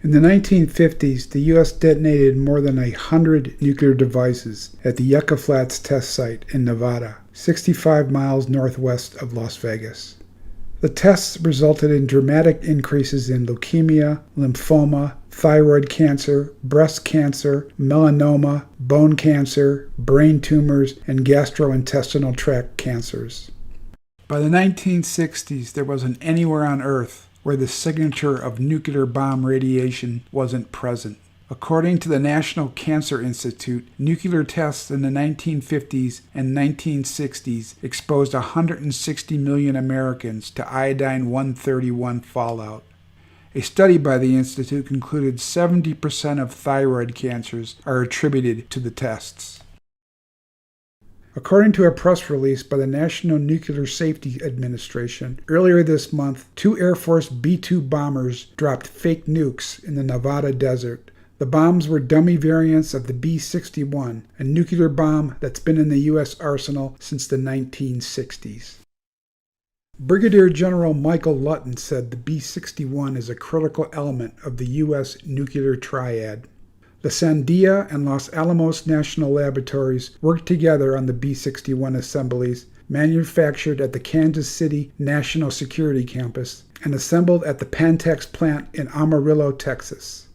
In the 1950s, the U.S. detonated more than 100 nuclear devices at the Yucca Flats test site in Nevada, 65 miles northwest of Las Vegas. The tests resulted in dramatic increases in leukemia, lymphoma, thyroid cancer, breast cancer, melanoma, bone cancer, brain tumors, and gastrointestinal tract cancers. By the 1960s, there wasn't anywhere on Earth where the signature of nuclear bomb radiation wasn't present. According to the National Cancer Institute, nuclear tests in the 1950s and 1960s exposed 160 million Americans to iodine-131 fallout. A study by the Institute concluded 70% of thyroid cancers are attributed to the tests. According to a press release by the National Nuclear Safety Administration, earlier this month, 2 Air Force B-2 bombers dropped fake nukes in the Nevada desert. The bombs were dummy variants of the B-61, a nuclear bomb that's been in the U.S. arsenal since the 1960s. Brigadier General Michael Lutton said the B-61 is a critical element of the U.S. nuclear triad. The Sandia and Los Alamos National Laboratories worked together on the B-61 assemblies manufactured at the Kansas City National Security Campus and assembled at the Pantex plant in Amarillo, Texas.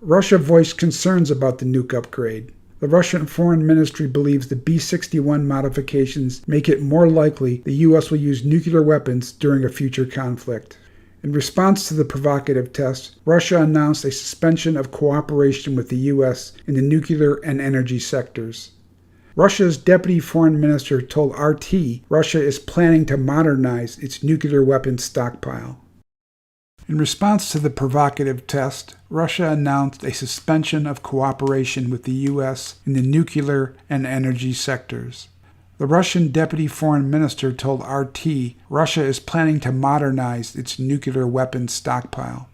Russia voiced concerns about the nuke upgrade. The Russian Foreign Ministry believes the B-61 modifications make it more likely the U.S. will use nuclear weapons during a future conflict. In response to the provocative test, Russia announced a suspension of cooperation with the U.S. in the nuclear and energy sectors. Russia's deputy foreign minister told RT Russia is planning to modernize its nuclear weapons stockpile. In response to the provocative test, Russia announced a suspension of cooperation with the U.S. in the nuclear and energy sectors. The Russian deputy foreign minister told RT Russia is planning to modernize its nuclear weapons stockpile.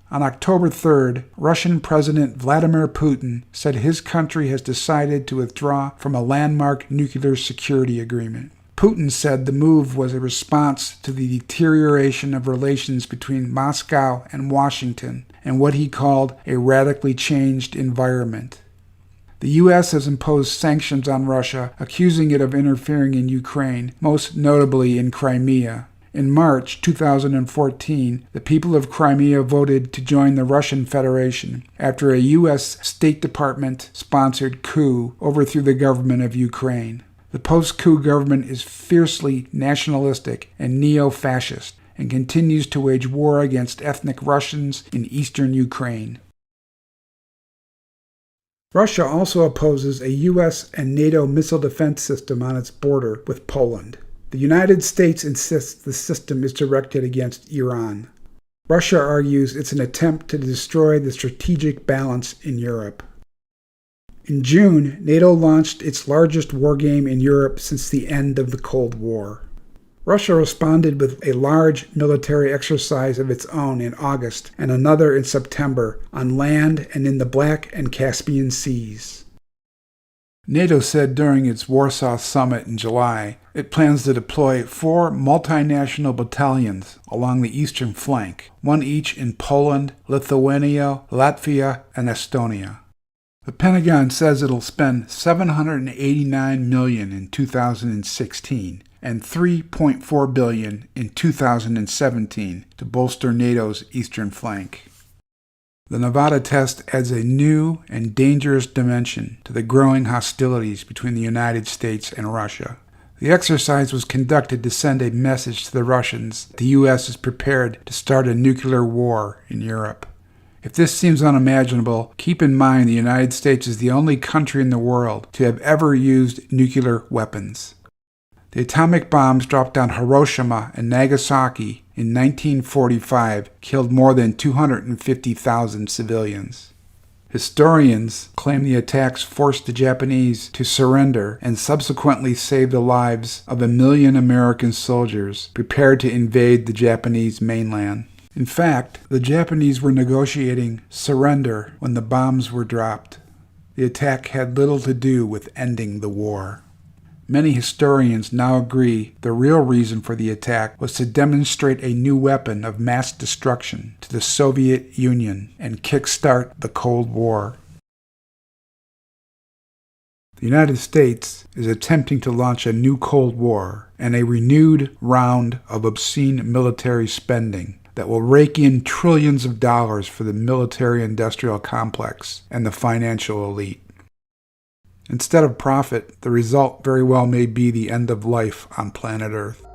On October 3rd, Russian President Vladimir Putin said his country has decided to withdraw from a landmark nuclear security agreement. Putin said the move was a response to the deterioration of relations between Moscow and Washington and what he called a radically changed environment. The U.S. has imposed sanctions on Russia, accusing it of interfering in Ukraine, most notably in Crimea. In March 2014, the people of Crimea voted to join the Russian Federation after a U.S. State Department-sponsored coup overthrew the government of Ukraine. The post-coup government is fiercely nationalistic and neo-fascist and continues to wage war against ethnic Russians in eastern Ukraine. Russia also opposes a U.S. and NATO missile defense system on its border with Poland. The United States insists the system is directed against Iran. Russia argues it's an attempt to destroy the strategic balance in Europe. In June, NATO launched its largest wargame in Europe since the end of the Cold War. Russia responded with a large military exercise of its own in August and another in September on land and in the Black and Caspian Seas. NATO said during its Warsaw summit in July it plans to deploy 4 multinational battalions along the eastern flank, one each in Poland, Lithuania, Latvia, and Estonia. The Pentagon says it'll spend $789 million in 2016 and $3.4 billion in 2017 to bolster NATO's eastern flank. The Nevada test adds a new and dangerous dimension to the growing hostilities between the United States and Russia. The exercise was conducted to send a message to the Russians that the U.S. is prepared to start a nuclear war in Europe. If this seems unimaginable, keep in mind the United States is the only country in the world to have ever used nuclear weapons. The atomic bombs dropped on Hiroshima and Nagasaki in 1945 killed more than 250,000 civilians. Historians claim the attacks forced the Japanese to surrender and subsequently saved the lives of 1 million American soldiers prepared to invade the Japanese mainland. In fact, the Japanese were negotiating surrender when the bombs were dropped. The attack had little to do with ending the war. Many historians now agree the real reason for the attack was to demonstrate a new weapon of mass destruction to the Soviet Union and kickstart the Cold War. The United States is attempting to launch a new Cold War and a renewed round of obscene military spending that will rake in trillions of dollars for the military-industrial complex and the financial elite. Instead of profit, the result very well may be the end of life on planet Earth.